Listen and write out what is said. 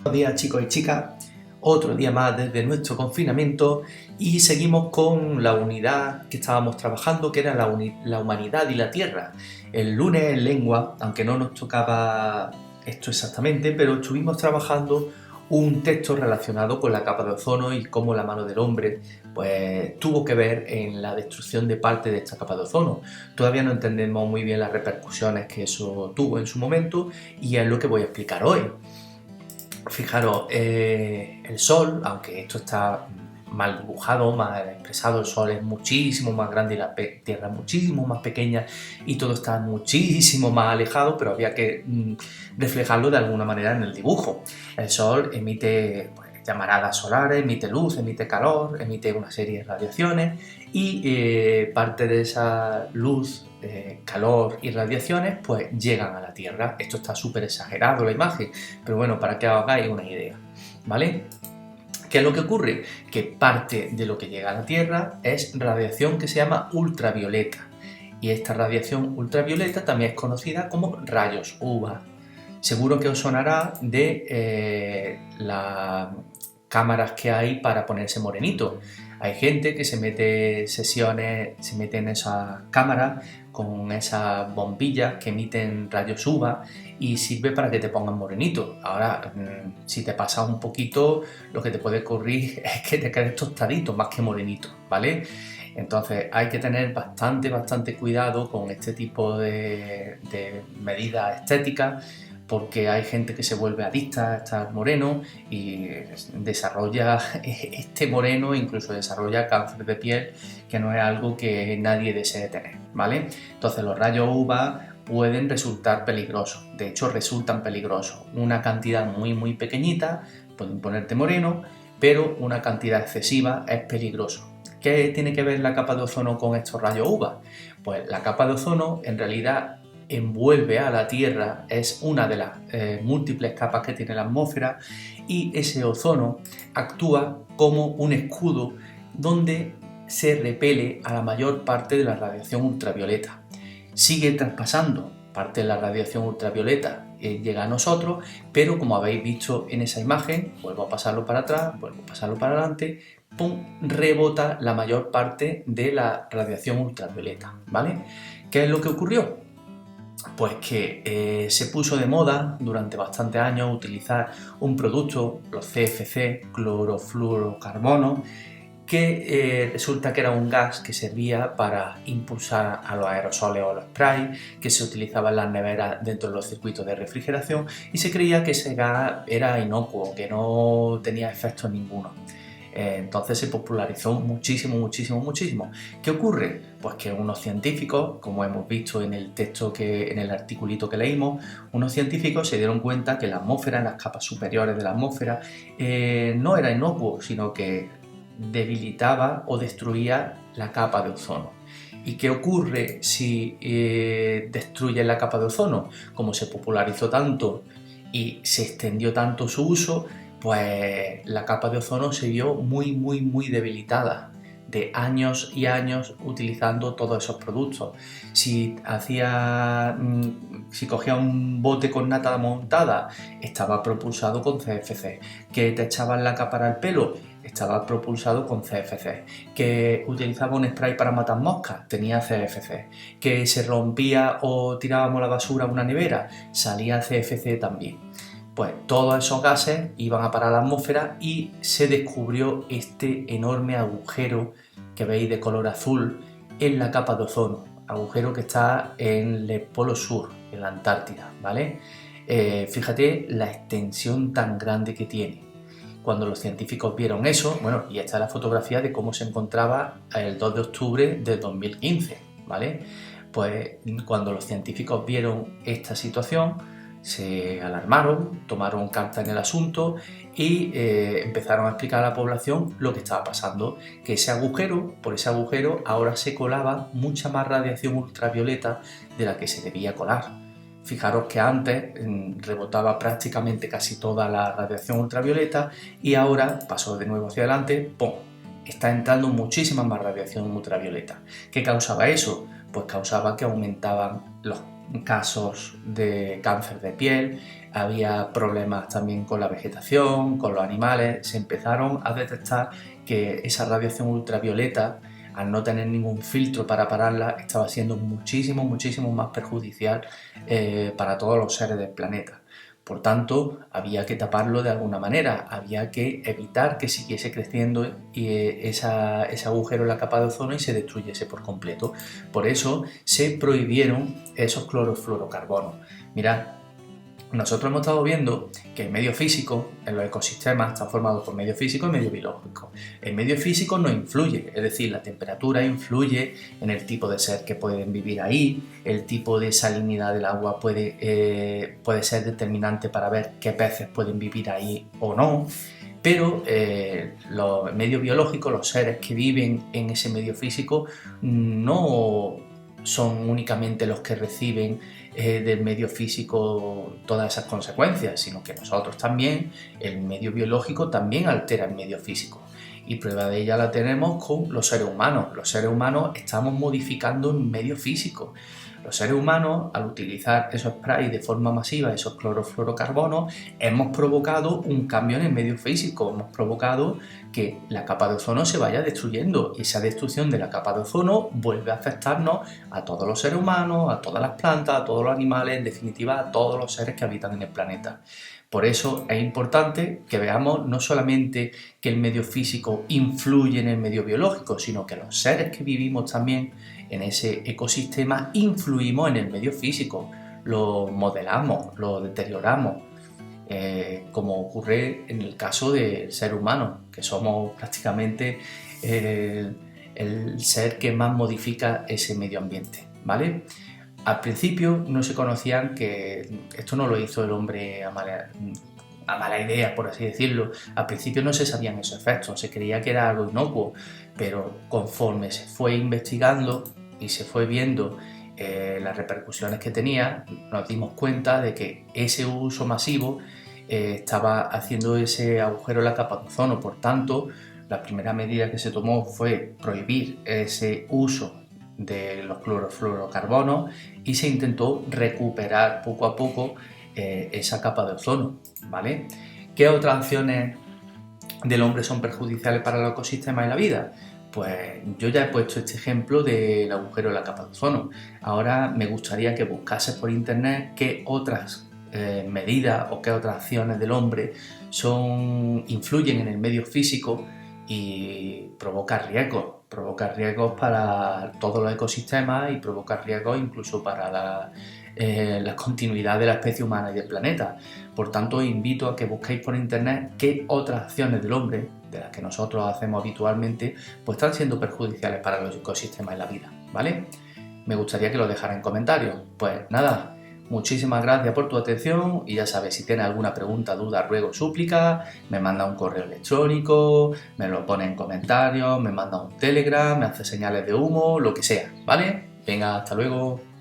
Buenos días, chicos y chicas, otro día más desde nuestro confinamiento y seguimos con la unidad que estábamos trabajando, que era la humanidad y la tierra. El lunes en lengua, aunque no nos tocaba esto exactamente, pero estuvimos trabajando un texto relacionado con la capa de ozono y cómo la mano del hombre pues tuvo que ver en la destrucción de parte de esta capa de ozono. Todavía no entendemos muy bien las repercusiones que eso tuvo en su momento y es lo que voy a explicar hoy. Fijaros, el Sol, aunque esto está mal dibujado, mal expresado, el Sol es muchísimo más grande y la Tierra muchísimo más pequeña y todo está muchísimo más alejado, pero había que reflejarlo de alguna manera en el dibujo. El Sol emite llamaradas solares, emite luz, emite calor, emite una serie de radiaciones y parte de esa luz, calor y radiaciones pues llegan a la Tierra. Esto está súper exagerado la imagen, pero bueno, para que os hagáis una idea, ¿vale? ¿Qué es lo que ocurre? Que parte de lo que llega a la Tierra es radiación que se llama ultravioleta y esta radiación ultravioleta también es conocida como rayos UVA. Seguro que os sonará de las cámaras que hay para ponerse morenito. Hay gente que se mete sesiones, se mete en esas cámaras con esas bombillas que emiten rayos UVA y sirve para que te pongan morenito. Ahora, si te pasa un poquito, lo que te puede ocurrir es que te quedes tostadito más que morenito, ¿vale? Entonces hay que tener bastante cuidado con este tipo de medidas estéticas porque hay gente que se vuelve adicta a estar moreno y desarrolla este moreno, incluso desarrolla cáncer de piel, que no es algo que nadie desee tener, ¿vale? Entonces los rayos UVA pueden resultar peligrosos, de hecho resultan peligrosos. Una cantidad muy pequeñita pueden ponerte moreno, pero una cantidad excesiva es peligroso. ¿Qué tiene que ver la capa de ozono con estos rayos UVA? Pues la capa de ozono en realidad envuelve a la Tierra, es una de las múltiples capas que tiene la atmósfera y ese ozono actúa como un escudo donde se repele a la mayor parte de la radiación ultravioleta. Sigue traspasando parte de la radiación ultravioleta, llega a nosotros, pero como habéis visto en esa imagen, vuelvo a pasarlo para atrás, vuelvo a pasarlo para adelante, ¡pum!, rebota la mayor parte de la radiación ultravioleta, ¿vale? ¿Qué es lo que ocurrió? Pues que se puso de moda durante bastantes años utilizar un producto, los CFC, clorofluorocarbono, que resulta que era un gas que servía para impulsar a los aerosoles o los sprays, que se utilizaba en las neveras dentro de los circuitos de refrigeración y se creía que ese gas era inocuo, que no tenía efecto ninguno. Entonces se popularizó muchísimo. ¿Qué ocurre? Pues que unos científicos, como hemos visto en el texto, en el articulito que leímos, unos científicos se dieron cuenta que la atmósfera, en las capas superiores de la atmósfera, no era inocuo, sino que debilitaba o destruía la capa de ozono. ¿Y qué ocurre si destruye la capa de ozono? Como se popularizó tanto y se extendió tanto su uso, pues la capa de ozono se vio muy debilitada de años y años utilizando todos esos productos. Si cogía un bote con nata montada, estaba propulsado con CFC. Que te echaban la capa para el pelo, estaba propulsado con CFC. Que utilizaba un spray para matar moscas, tenía CFC. Que se rompía o tirábamos la basura a una nevera, salía CFC también. Pues todos esos gases iban a parar a la atmósfera y se descubrió este enorme agujero que veis de color azul en la capa de ozono, agujero que está en el polo sur, en la Antártida, ¿vale? Fíjate la extensión tan grande que tiene. Cuando los científicos vieron eso, bueno, y esta es la fotografía de cómo se encontraba el 2 de octubre de 2015, ¿vale? Pues cuando los científicos vieron esta situación, se alarmaron, tomaron carta en el asunto y empezaron a explicar a la población lo que estaba pasando, que por ese agujero ahora se colaba mucha más radiación ultravioleta de la que se debía colar. Fijaros que antes rebotaba prácticamente casi toda la radiación ultravioleta y ahora pasó de nuevo hacia adelante, ¡pum!, está entrando muchísima más radiación ultravioleta. ¿Qué causaba eso? Pues causaba que aumentaban los casos de cáncer de piel, había problemas también con la vegetación, con los animales. Se empezaron a detectar que esa radiación ultravioleta, al no tener ningún filtro para pararla, estaba siendo muchísimo más perjudicial para todos los seres del planeta. Por tanto, había que taparlo de alguna manera, había que evitar que siguiese creciendo ese agujero en la capa de ozono y se destruyese por completo. Por eso se prohibieron esos clorofluorocarbonos. Mirad, nosotros hemos estado viendo que el medio físico, en los ecosistemas, está formado por medio físico y medio biológico. El medio físico no influye, es decir, la temperatura influye en el tipo de ser que pueden vivir ahí, el tipo de salinidad del agua puede ser determinante para ver qué peces pueden vivir ahí o no, pero los medios biológicos, los seres que viven en ese medio físico, no son únicamente los que reciben del medio físico todas esas consecuencias, sino que nosotros también, el medio biológico también altera el medio físico. Y prueba de ella la tenemos con los seres humanos. Los seres humanos estamos modificando el medio físico. Los seres humanos, al utilizar esos sprays de forma masiva, esos clorofluorocarbonos, hemos provocado un cambio en el medio físico, hemos provocado que la capa de ozono se vaya destruyendo y esa destrucción de la capa de ozono vuelve a afectarnos a todos los seres humanos, a todas las plantas, a todos los animales, en definitiva a todos los seres que habitan en el planeta. Por eso es importante que veamos no solamente que el medio físico influye en el medio biológico, sino que los seres que vivimos también en ese ecosistema influimos en el medio físico, lo modelamos, lo deterioramos, como ocurre en el caso del ser humano, que somos prácticamente el ser que más modifica ese medio ambiente, ¿vale? Al principio no se conocían, que esto no lo hizo el hombre a mala idea, por así decirlo. Al principio no se sabían esos efectos, se creía que era algo inocuo, pero conforme se fue investigando y se fue viendo las repercusiones que tenía, nos dimos cuenta de que ese uso masivo estaba haciendo ese agujero en la capa de ozono. Por tanto, la primera medida que se tomó fue prohibir ese uso de los clorofluorocarbonos y se intentó recuperar poco a poco esa capa de ozono, ¿vale? ¿Qué otras acciones del hombre son perjudiciales para el ecosistema y la vida? Pues yo ya he puesto este ejemplo del agujero en la capa de ozono. Ahora me gustaría que buscases por internet qué otras medidas o qué otras acciones del hombre influyen en el medio físico y provoca riesgos para todos los ecosistemas y provoca riesgos incluso para la continuidad de la especie humana y del planeta. Por tanto, os invito a que busquéis por internet qué otras acciones del hombre, de las que nosotros hacemos habitualmente, pues están siendo perjudiciales para los ecosistemas y la vida, ¿vale? Me gustaría que lo dejaran en comentarios. Pues nada, muchísimas gracias por tu atención y ya sabes, si tienes alguna pregunta, duda, ruego, súplica, me manda un correo electrónico, me lo pone en comentarios, me manda un Telegram, me hace señales de humo, lo que sea, ¿vale? Venga, hasta luego.